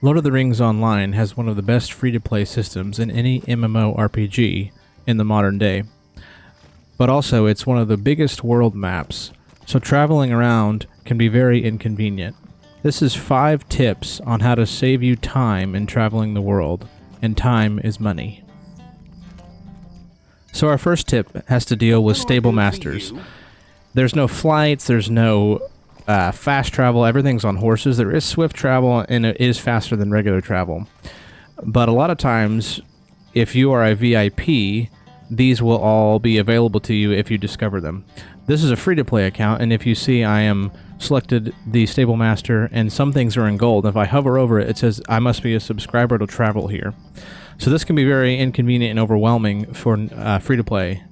Lord of the Rings Online has one of the best free-to-play systems in any MMORPG in the modern day. But also, it's one of the biggest world maps, so traveling around can be very inconvenient. This is 5 tips on how to save you time in traveling the world, and time is money. So our first tip has to deal with stable masters. There's no flights, there's no fast travel, everything's on horses. There is swift travel, and it is faster than regular travel. But a lot of times, if you are a VIP, these will all be available to you if you discover them. This is a free-to-play account, and if you see I am selected the stable master, and some things are in gold. If I hover over it, it says I must be a subscriber to travel here. So this can be very inconvenient and overwhelming for free-to-play.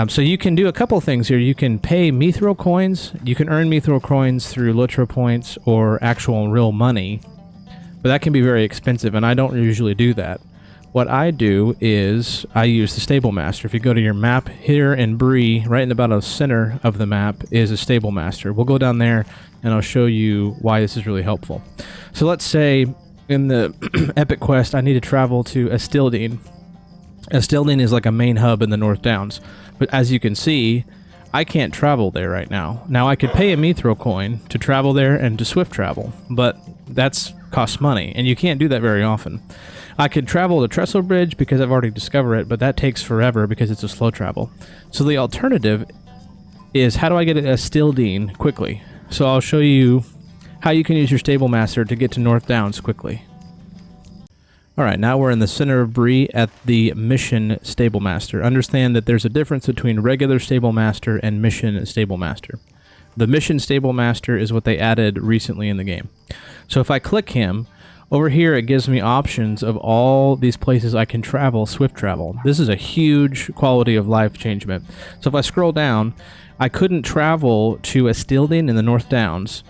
So you can do a couple things here. You can pay Mithril coins. You can earn Mithril coins through LOTRO points or actual real money. But that can be very expensive, and I don't usually do that. What I do is I use the stable master. If you go to your map here in Bree, right in about the center of the map is a stable master. We'll go down there and I'll show you why this is really helpful. So let's say in the epic quest I need to travel to Estildine. Estildine is like a main hub in the North Downs. But as you can see, I can't travel there right now. Now I could pay a Mithril coin to travel there and to swift travel, but that's costs money, and you can't do that very often. I could travel to Trestle Bridge because I've already discovered it, but that takes forever because it's a slow travel. So the alternative is, how do I get to Estildine quickly? So I'll show you how you can use your stable master to get to North Downs quickly. Alright, now we're in the center of Bree at the Mission Stable Master. Understand that there's a difference between regular Stable Master and Mission Stable Master. The Mission Stable Master is what they added recently in the game. So if I click him, over here it gives me options of all these places I can travel, swift travel. This is a huge quality of life changement. So if I scroll down, I couldn't travel to Estildine in the North Downs,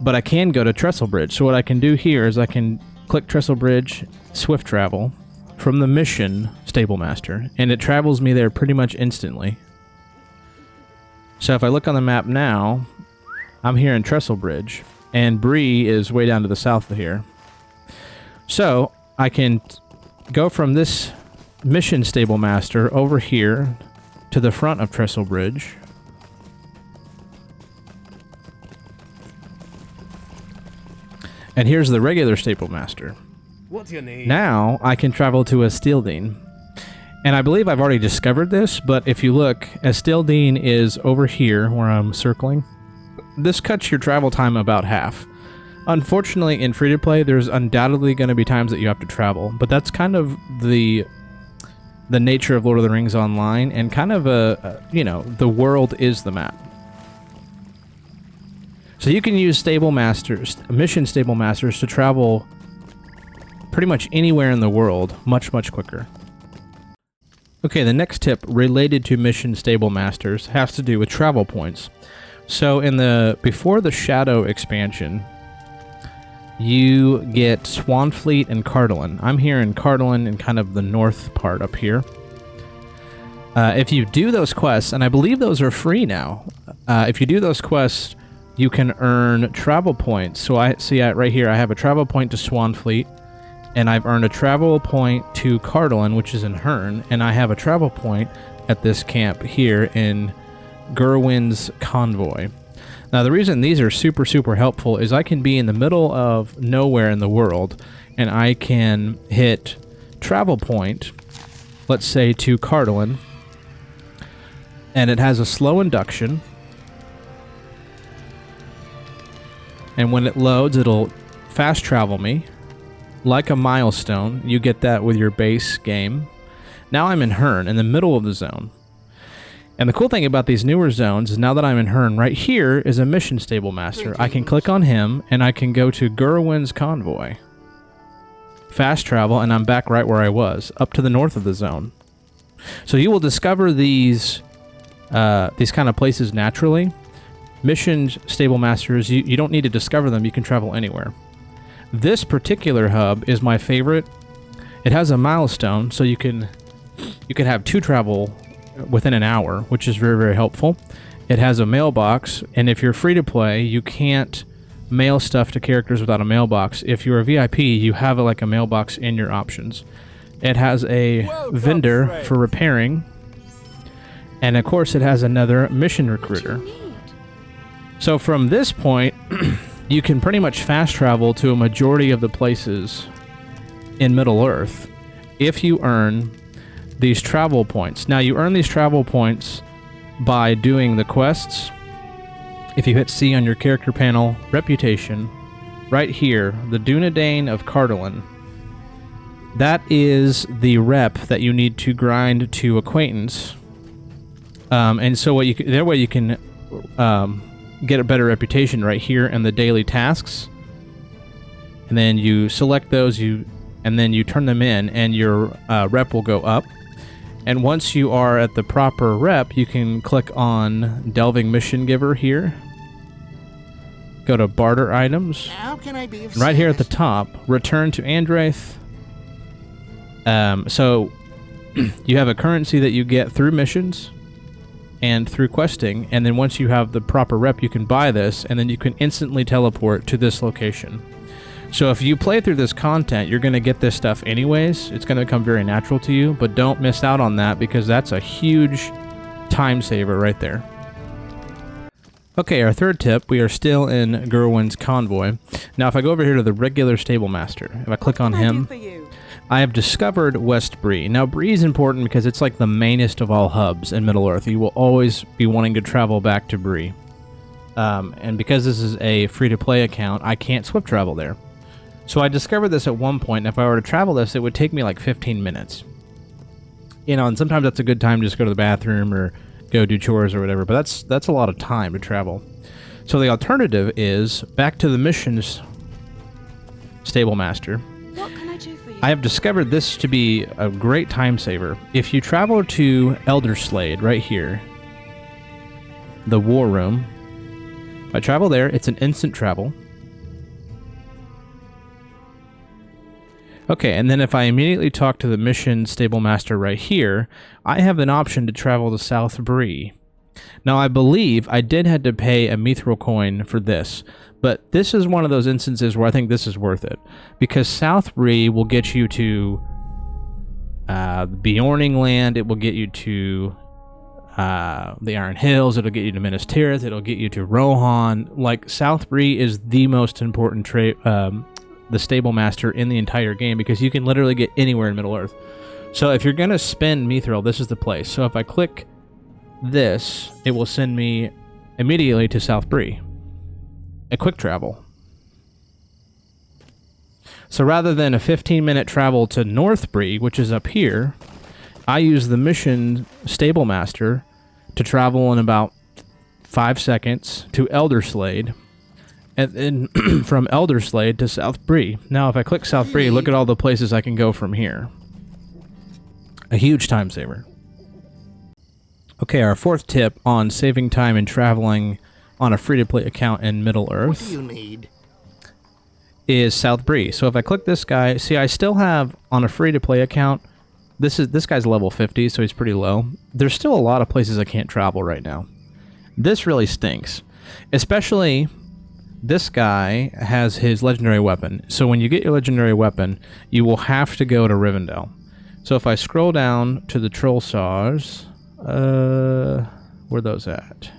but I can go to Trestle Bridge. So what I can do here is I can click Trestle Bridge, swift travel from the Mission Stable Master, and it travels me there pretty much instantly. So if I look on the map now, I'm here in Trestle Bridge, and Bree is way down to the south of here. So I can go from this Mission Stable Master over here to the front of Trestle Bridge. And here's the regular Stable Master. What's your name? Now I can travel to Estildine. And I believe I've already discovered this, but if you look, Estildine is over here where I'm circling. This cuts your travel time about half. Unfortunately, in free-to-play, there's undoubtedly going to be times that you have to travel, but that's kind of the nature of Lord of the Rings Online, and kind of the world is the map. So you can use stable masters, mission stable masters, to travel pretty much anywhere in the world much, much quicker. Okay, the next tip related to mission stable masters has to do with travel points. So before the Shadow expansion, you get Swanfleet and Cardolan. I'm here in Cardolan in kind of the north part up here. If you do those quests, and I believe those are free now, if you do those quests, you can earn travel points. So I see right here, I have a travel point to Swanfleet, and I've earned a travel point to Cardolan, which is in Herne, and I have a travel point at this camp here in Gerwyn's Convoy. Now, the reason these are super, super helpful is I can be in the middle of nowhere in the world, and I can hit travel point, let's say to Cardolan, and it has a slow induction. And when it loads, it'll fast travel me like a milestone. You get that with your base game. Now I'm in Herne, in the middle of the zone. And the cool thing about these newer zones is now that I'm in Herne, right here is a mission stable master. I can click on him, and I can go to Gerwyn's Convoy. Fast travel, and I'm back right where I was, up to the north of the zone. So you will discover these kind of places naturally. Mission stable masters, you don't need to discover them, you can travel anywhere. This particular hub is my favorite. It has a milestone, so you can have 2 travel within an hour, which is very, very helpful. It has a mailbox, and if you're free to play, you can't mail stuff to characters without a mailbox. If you're a VIP, you have like a mailbox in your options. It has a vendor for repairing, and of course it has another mission recruiter. So from this point, you can pretty much fast travel to a majority of the places in Middle-earth if you earn these travel points. Now, you earn these travel points by doing the quests. If you hit C on your character panel, reputation, right here, the Dunedain of Cardolan, that is the rep that you need to grind to acquaintance. And so what that way you can get a better reputation right here in the daily tasks. And then you select those, and then you turn them in, and your rep will go up. And once you are at the proper rep, you can click on Delving Mission Giver here. Go to Barter Items. How can I be of right here at the top, return to Andraith. So you have a currency that you get through missions and through questing, and then once you have the proper rep, you can buy this, and then you can instantly teleport to this location. So if you play through this content, you're going to get this stuff anyways. It's going to become very natural to you, but don't miss out on that, because that's a huge time saver right there. Okay, our third tip, we are still in Gerwyn's Convoy. Now, if I go over here to the regular Stable Master, if I click on him, I have discovered West Bree. Now, Bree is important because it's like the mainest of all hubs in Middle-earth. You will always be wanting to travel back to Bree. And because this is a free-to-play account, I can't swift travel there. So I discovered this at one point, and if I were to travel this, it would take me like 15 minutes. You know, and sometimes that's a good time to just go to the bathroom or go do chores or whatever, but that's a lot of time to travel. So the alternative is back to the missions Stable Master. What can I do for you? I have discovered this to be a great time saver. If you travel to Elderslade right here, the War Room, if I travel there, it's an instant travel. Okay, and then if I immediately talk to the mission Stable Master right here, I have an option to travel to South Bree. Now, I believe I did have to pay a mithril coin for this, but this is one of those instances where I think this is worth it, because South Bree will get you to Bjorning Land, it will get you to the Iron Hills, it'll get you to Minas Tirith, it'll get you to Rohan. Like, South Bree is the most important the Stable Master in the entire game, because you can literally get anywhere in Middle-earth. So if you're going to spend mithril, this is the place. So if I click this, it will send me immediately to South Bree. A quick travel. So rather than a 15-minute travel to North Bree, which is up here, I use the mission Stable Master to travel in about 5 seconds to Elderslade, and then from Elderslade to South Bree. Now, if I click South Bree, look at all the places I can go from here. A huge time saver. Okay, our fourth tip on saving time and traveling on a free-to-play account in Middle-earth What do you need? is South Bree. So if I click this guy, see, I still have on a free-to-play account, this guy's level 50, so he's pretty low. There's still a lot of places I can't travel right now. This really stinks, especially this guy has his legendary weapon. So when you get your legendary weapon, you will have to go to Rivendell. So if I scroll down to the Troll Saws, where are those at?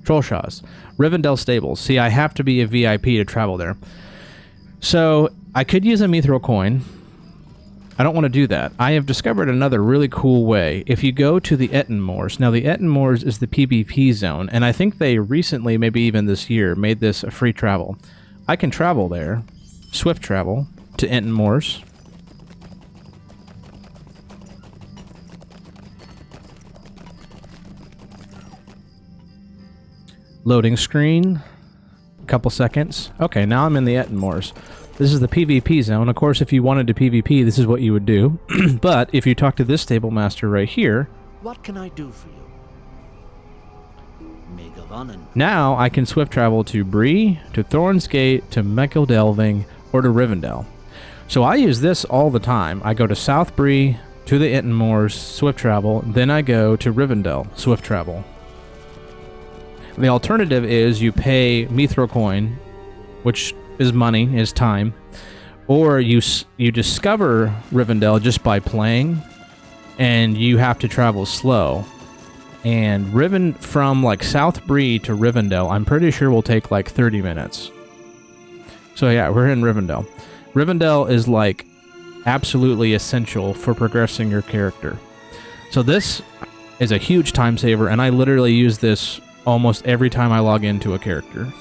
Trollshaws. Rivendell Stables. See, I have to be a VIP to travel there. So I could use a mithril coin. I don't want to do that. I have discovered another really cool way. If you go to the Ettenmoors, now the Ettenmoors is the PvP zone, and I think they recently, maybe even this year, made this a free travel. I can travel there, swift travel, to Ettenmoors. Loading screen, a couple seconds. Okay, now I'm in the Ettenmoors. This is the PvP zone. Of course, if you wanted to PvP, this is what you would do. But if you talk to this Stable Master right here, What can I do for you? now I can swift travel to Bree, to Thorn's Gate, to Mechel Delving, or to Rivendell. So I use this all the time. I go to South Bree, to the Ettenmoors, swift travel, then I go to Rivendell, swift travel. The alternative is you pay mithril coin which is money, is time, or you discover Rivendell just by playing, and you have to travel slow. And from like South Bree to Rivendell, I'm pretty sure will take like 30 minutes. So yeah, we're in Rivendell. Rivendell is like absolutely essential for progressing your character. So this is a huge time saver, and I literally use this almost every time I log into a character.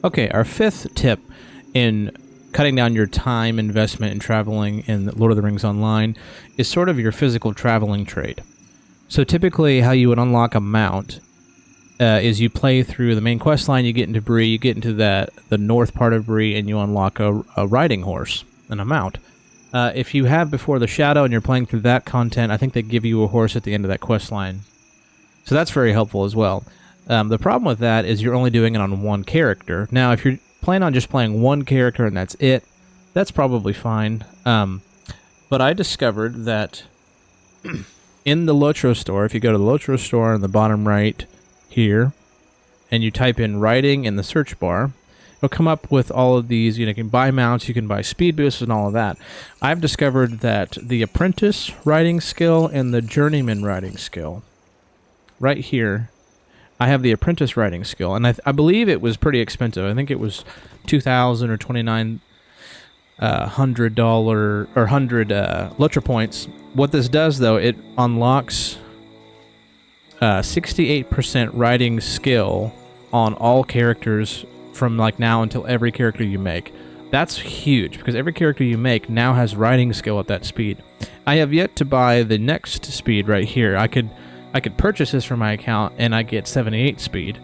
Okay, our fifth tip in cutting down your time investment in traveling in Lord of the Rings Online is sort of your physical traveling trait. So typically how you would unlock a mount is you play through the main quest line, you get into Bree, you get into the north part of Bree, and you unlock a riding horse and a mount. If you have Before the Shadow and you're playing through that content, I think they give you a horse at the end of that quest line. So that's very helpful as well. The problem with that is you're only doing it on one character. Now, if you're planning on just playing one character and that's it, that's probably fine. But I discovered that in the LOTRO store, if you go to the LOTRO store in the bottom right here, and you type in riding in the search bar, it'll come up with all of these. You can buy mounts, you can buy speed boosts and all of that. I've discovered that the apprentice riding skill and the journeyman riding skill, right here, I have the apprentice riding skill, and I believe it was pretty expensive. I think it was $2,000 or $2,900 or 100 LOTRO points. What this does, though, it unlocks 68% riding skill on all characters from like now until every character you make. That's huge, because every character you make now has riding skill at that speed. I have yet to buy the next speed right here. I could purchase this from my account and I get 78 speed.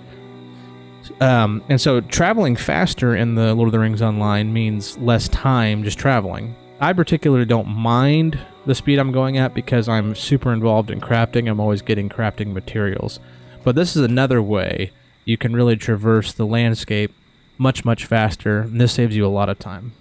And so traveling faster in the Lord of the Rings Online means less time just traveling. I particularly don't mind the speed I'm going at because I'm super involved in crafting. I'm always getting crafting materials. But this is another way you can really traverse the landscape much, much faster, and this saves you a lot of time.